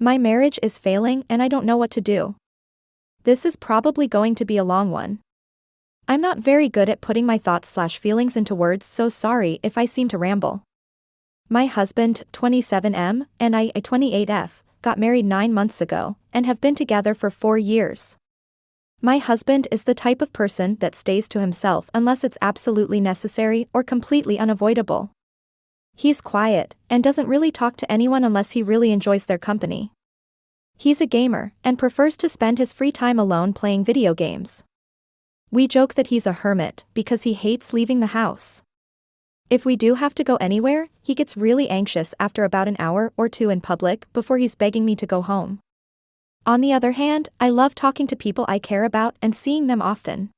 My marriage is failing and I don't know what to do. This is probably going to be a long one. I'm not very good at putting my thoughts/feelings into words, so sorry if I seem to ramble. My husband, 27M, and I, 28F, got married 9 months ago, and have been together for 4 years. My husband is the type of person that stays to himself unless it's absolutely necessary or completely unavoidable. He's quiet, and doesn't really talk to anyone unless he really enjoys their company. He's a gamer, and prefers to spend his free time alone playing video games. We joke that he's a hermit, because he hates leaving the house. If we do have to go anywhere, he gets really anxious after about an hour or 2 in public before he's begging me to go home. On the other hand, I love talking to people I care about and seeing them often.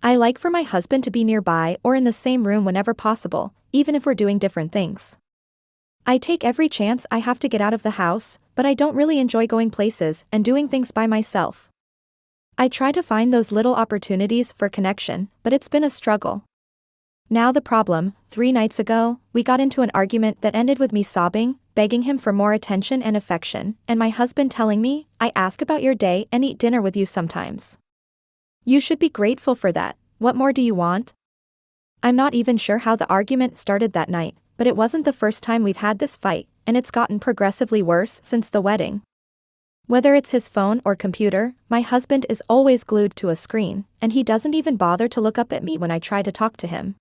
I like for my husband to be nearby or in the same room whenever possible, even if we're doing different things. I take every chance I have to get out of the house, but I don't really enjoy going places and doing things by myself. I try to find those little opportunities for connection, but it's been a struggle. Now the problem, 3 nights ago, we got into an argument that ended with me sobbing, begging him for more attention and affection, and my husband telling me, "I ask about your day and eat dinner with you sometimes. You should be grateful for that, what more do you want?" I'm not even sure how the argument started that night, but it wasn't the first time we've had this fight, and it's gotten progressively worse since the wedding. Whether it's his phone or computer, my husband is always glued to a screen, and he doesn't even bother to look up at me when I try to talk to him.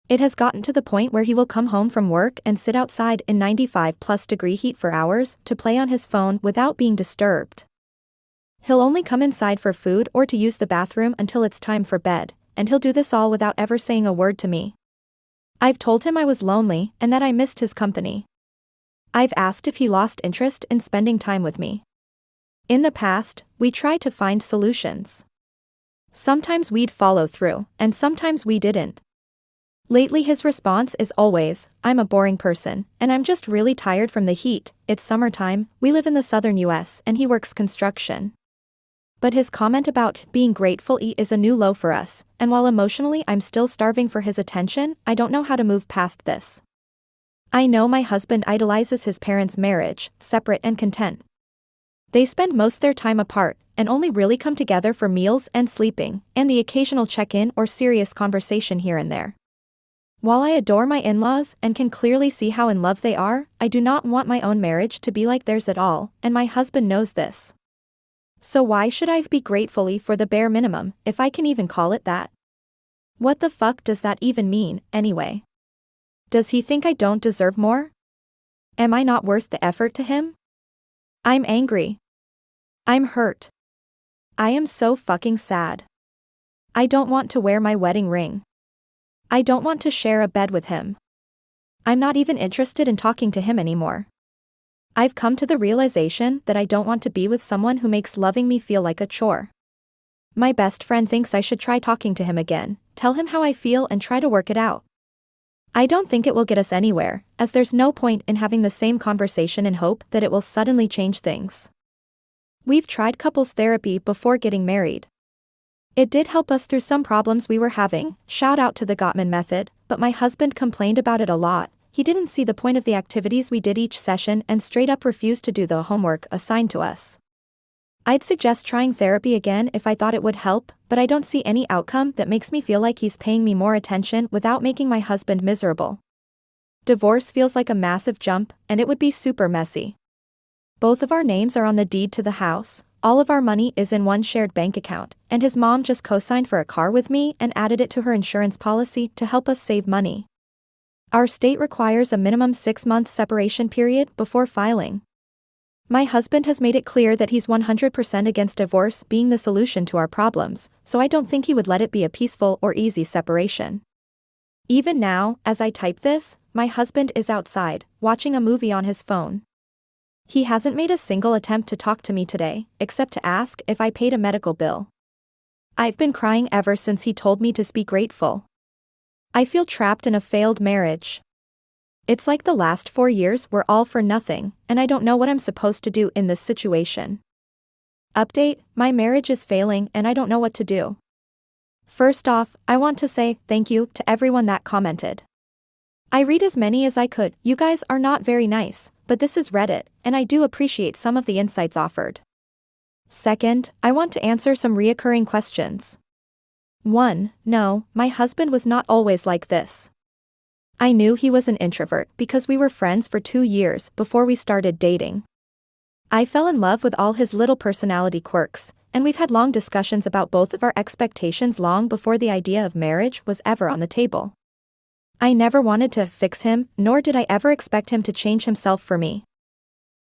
It has gotten to the point where he will come home from work and sit outside in 95-plus-degree heat for hours to play on his phone without being disturbed. He'll only come inside for food or to use the bathroom until it's time for bed, and he'll do this all without ever saying a word to me. I've told him I was lonely and that I missed his company. I've asked if he lost interest in spending time with me. In the past, we tried to find solutions. Sometimes we'd follow through, and sometimes we didn't. Lately his response is always, "I'm a boring person, and I'm just really tired from the heat, it's summertime, we live in the southern US and he works construction." But his comment about being grateful is a new low for us, and while emotionally I'm still starving for his attention, I don't know how to move past this. I know my husband idolizes his parents' marriage, separate and content. They spend most their time apart, and only really come together for meals and sleeping, and the occasional check-in or serious conversation here and there. While I adore my in-laws and can clearly see how in love they are, I do not want my own marriage to be like theirs at all, and my husband knows this. So why should I be grateful for the bare minimum, if I can even call it that? What the fuck does that even mean, anyway? Does he think I don't deserve more? Am I not worth the effort to him? I'm angry. I'm hurt. I am so fucking sad. I don't want to wear my wedding ring. I don't want to share a bed with him. I'm not even interested in talking to him anymore. I've come to the realization that I don't want to be with someone who makes loving me feel like a chore. My best friend thinks I should try talking to him again, tell him how I feel and try to work it out. I don't think it will get us anywhere, as there's no point in having the same conversation in hope that it will suddenly change things. We've tried couples therapy before getting married. It did help us through some problems we were having, shout out to the Gottman method, but my husband complained about it a lot. He didn't see the point of the activities we did each session and straight up refused to do the homework assigned to us. I'd suggest trying therapy again if I thought it would help, but I don't see any outcome that makes me feel like he's paying me more attention without making my husband miserable. Divorce feels like a massive jump, and it would be super messy. Both of our names are on the deed to the house, all of our money is in one shared bank account, and his mom just co-signed for a car with me and added it to her insurance policy to help us save money. Our state requires a minimum 6-month separation period before filing. My husband has made it clear that he's 100% against divorce being the solution to our problems, so I don't think he would let it be a peaceful or easy separation. Even now, as I type this, my husband is outside, watching a movie on his phone. He hasn't made a single attempt to talk to me today, except to ask if I paid a medical bill. I've been crying ever since he told me to be grateful. I feel trapped in a failed marriage. It's like the last 4 years were all for nothing, and I don't know what I'm supposed to do in this situation. Update: my marriage is failing and I don't know what to do. First off, I want to say thank you to everyone that commented. I read as many as I could. You guys are not very nice, but this is Reddit, and I do appreciate some of the insights offered. Second, I want to answer some reoccurring questions. 1. No, my husband was not always like this. I knew he was an introvert because we were friends for 2 years before we started dating. I fell in love with all his little personality quirks, and we've had long discussions about both of our expectations long before the idea of marriage was ever on the table. I never wanted to fix him, nor did I ever expect him to change himself for me.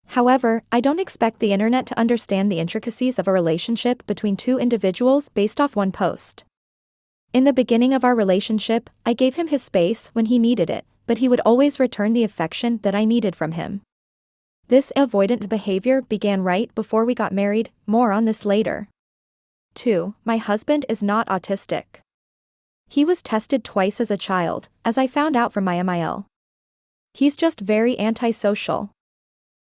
However, I don't expect the internet to understand the intricacies of a relationship between two individuals based off one post. In the beginning of our relationship, I gave him his space when he needed it, but he would always return the affection that I needed from him. This avoidant behavior began right before we got married, more on this later. 2. My husband is not autistic. He was tested twice as a child, as I found out from my MIL. He's just very antisocial.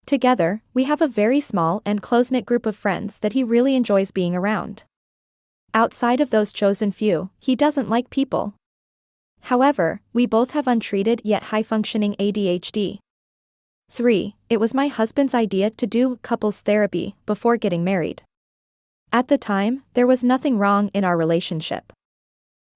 Together, we have a very small and close-knit group of friends that he really enjoys being around. Outside of those chosen few, he doesn't like people. However, we both have untreated yet high-functioning ADHD. 3. It was my husband's idea to do couples therapy before getting married. At the time, there was nothing wrong in our relationship.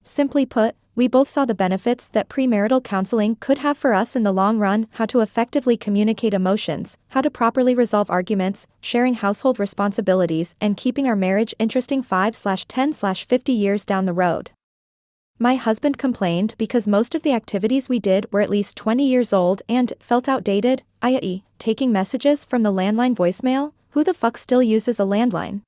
Simply put, we both saw the benefits that premarital counseling could have for us in the long run: how to effectively communicate emotions, how to properly resolve arguments, sharing household responsibilities, and keeping our marriage interesting 5/10/50 years down the road. My husband complained because most of the activities we did were at least 20 years old and felt outdated, i.e., taking messages from the landline voicemail. Who the fuck still uses a landline?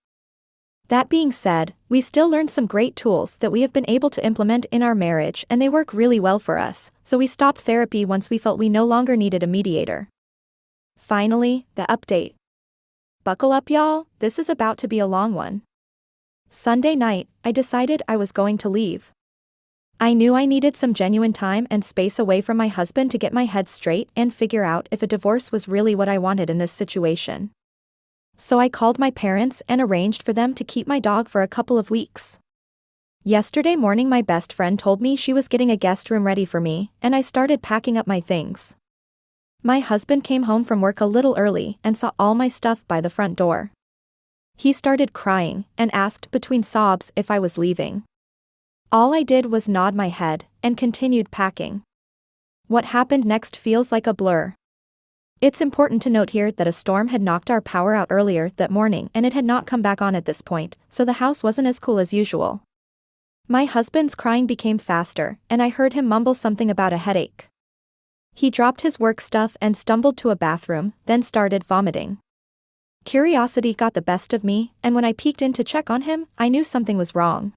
That being said, we still learned some great tools that we have been able to implement in our marriage, and they work really well for us, so we stopped therapy once we felt we no longer needed a mediator. Finally, the update. Buckle up, y'all, this is about to be a long one. Sunday night, I decided I was going to leave. I knew I needed some genuine time and space away from my husband to get my head straight and figure out if a divorce was really what I wanted in this situation. So I called my parents and arranged for them to keep my dog for a couple of weeks. Yesterday morning, my best friend told me she was getting a guest room ready for me, and I started packing up my things. My husband came home from work a little early and saw all my stuff by the front door. He started crying and asked between sobs if I was leaving. All I did was nod my head and continued packing. What happened next feels like a blur. It's important to note here that a storm had knocked our power out earlier that morning and it had not come back on at this point, so the house wasn't as cool as usual. My husband's crying became faster, and I heard him mumble something about a headache. He dropped his work stuff and stumbled to a bathroom, then started vomiting. Curiosity got the best of me, and when I peeked in to check on him, I knew something was wrong.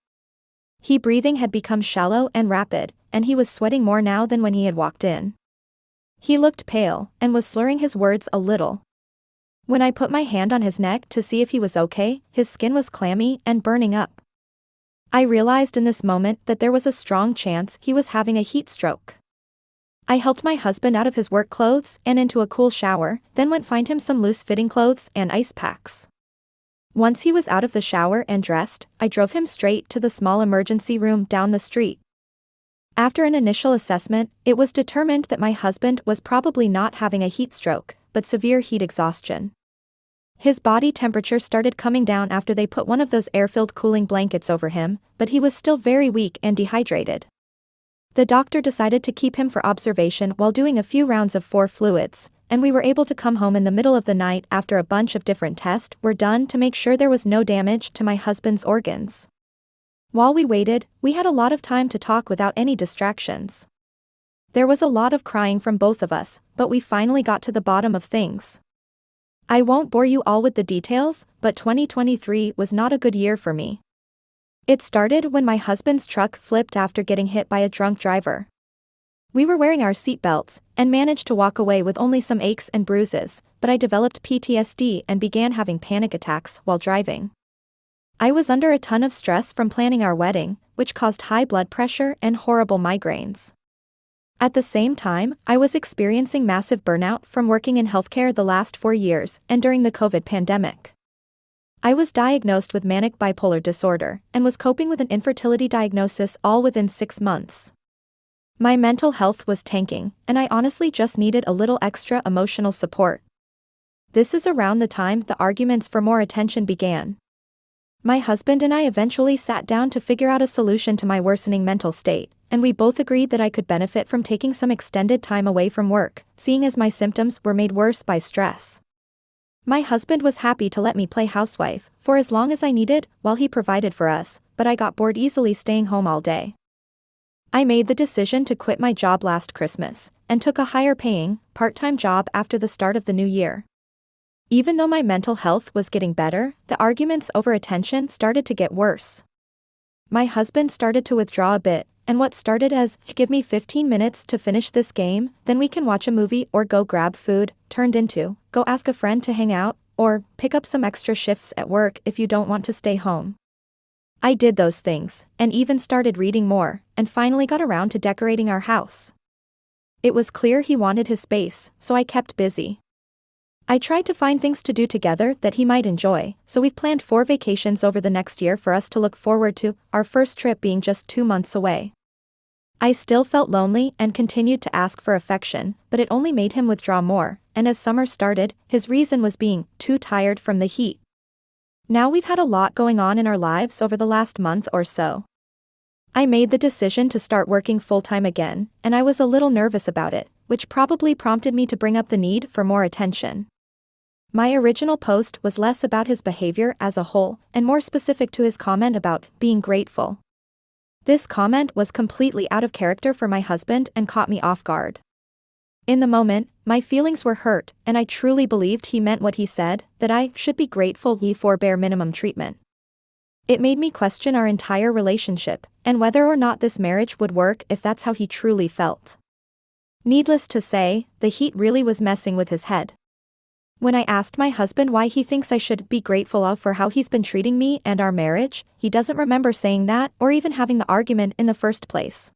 His breathing had become shallow and rapid, and he was sweating more now than when he had walked in. He looked pale, and was slurring his words a little. When I put my hand on his neck to see if he was okay, his skin was clammy and burning up. I realized in this moment that there was a strong chance he was having a heat stroke. I helped my husband out of his work clothes and into a cool shower, then went find him some loose-fitting clothes and ice packs. Once he was out of the shower and dressed, I drove him straight to the small emergency room down the street. After an initial assessment, it was determined that my husband was probably not having a heat stroke, but severe heat exhaustion. His body temperature started coming down after they put one of those air-filled cooling blankets over him, but he was still very weak and dehydrated. The doctor decided to keep him for observation while doing a few rounds of 4 fluids, and we were able to come home in the middle of the night after a bunch of different tests were done to make sure there was no damage to my husband's organs. While we waited, we had a lot of time to talk without any distractions. There was a lot of crying from both of us, but we finally got to the bottom of things. I won't bore you all with the details, but 2023 was not a good year for me. It started when my husband's truck flipped after getting hit by a drunk driver. We were wearing our seatbelts and managed to walk away with only some aches and bruises, but I developed PTSD and began having panic attacks while driving. I was under a ton of stress from planning our wedding, which caused high blood pressure and horrible migraines. At the same time, I was experiencing massive burnout from working in healthcare the last 4 years and during the COVID pandemic. I was diagnosed with manic bipolar disorder and was coping with an infertility diagnosis all within 6 months. My mental health was tanking, and I honestly just needed a little extra emotional support. This is around the time the arguments for more attention began. My husband and I eventually sat down to figure out a solution to my worsening mental state, and we both agreed that I could benefit from taking some extended time away from work, seeing as my symptoms were made worse by stress. My husband was happy to let me play housewife for as long as I needed while he provided for us, but I got bored easily staying home all day. I made the decision to quit my job last Christmas and took a higher-paying, part-time job after the start of the new year. Even though my mental health was getting better, the arguments over attention started to get worse. My husband started to withdraw a bit, and what started as, "Give me 15 minutes to finish this game, then we can watch a movie or go grab food," turned into, "Go ask a friend to hang out," or, "Pick up some extra shifts at work if you don't want to stay home." I did those things, and even started reading more, and finally got around to decorating our house. It was clear he wanted his space, so I kept busy. I tried to find things to do together that he might enjoy, so we've planned 4 vacations over the next year for us to look forward to, our first trip being just 2 months away. I still felt lonely and continued to ask for affection, but it only made him withdraw more, and as summer started, his reason was being too tired from the heat. Now we've had a lot going on in our lives over the last month or so. I made the decision to start working full-time again, and I was a little nervous about it, which probably prompted me to bring up the need for more attention. My original post was less about his behavior as a whole, and more specific to his comment about being grateful. This comment was completely out of character for my husband and caught me off guard. In the moment, my feelings were hurt, and I truly believed he meant what he said, that I should be grateful for bare minimum treatment. It made me question our entire relationship, and whether or not this marriage would work if that's how he truly felt. Needless to say, the heat really was messing with his head. When I asked my husband why he thinks I should be grateful for how he's been treating me and our marriage, he doesn't remember saying that or even having the argument in the first place.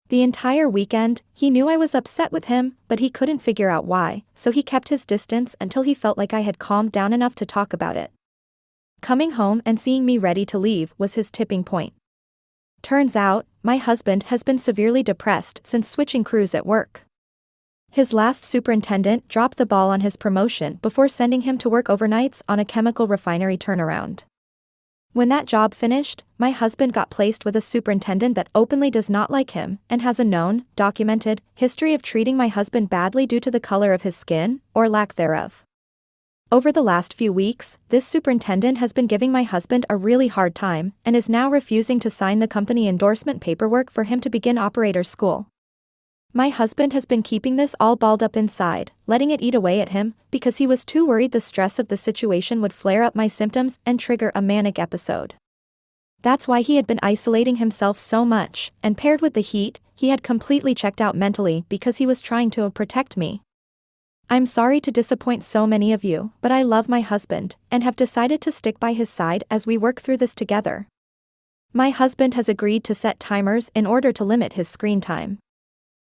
The entire weekend, he knew I was upset with him, but he couldn't figure out why, so he kept his distance until he felt like I had calmed down enough to talk about it. Coming home and seeing me ready to leave was his tipping point. Turns out, my husband has been severely depressed since switching crews at work. His last superintendent dropped the ball on his promotion before sending him to work overnights on a chemical refinery turnaround. When that job finished, my husband got placed with a superintendent that openly does not like him and has a known, documented, history of treating my husband badly due to the color of his skin, or lack thereof. Over the last few weeks, this superintendent has been giving my husband a really hard time and is now refusing to sign the company endorsement paperwork for him to begin operator school. My husband has been keeping this all balled up inside, letting it eat away at him, because he was too worried the stress of the situation would flare up my symptoms and trigger a manic episode. That's why he had been isolating himself so much, and paired with the heat, he had completely checked out mentally because he was trying to protect me. I'm sorry to disappoint so many of you, but I love my husband, and have decided to stick by his side as we work through this together. My husband has agreed to set timers in order to limit his screen time.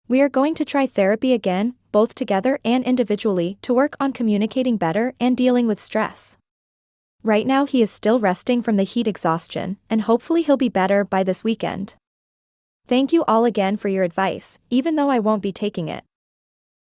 We are going to try therapy again, both together and individually, to work on communicating better and dealing with stress. Right now he is still resting from the heat exhaustion, and hopefully he'll be better by this weekend. Thank you all again for your advice, even though I won't be taking it.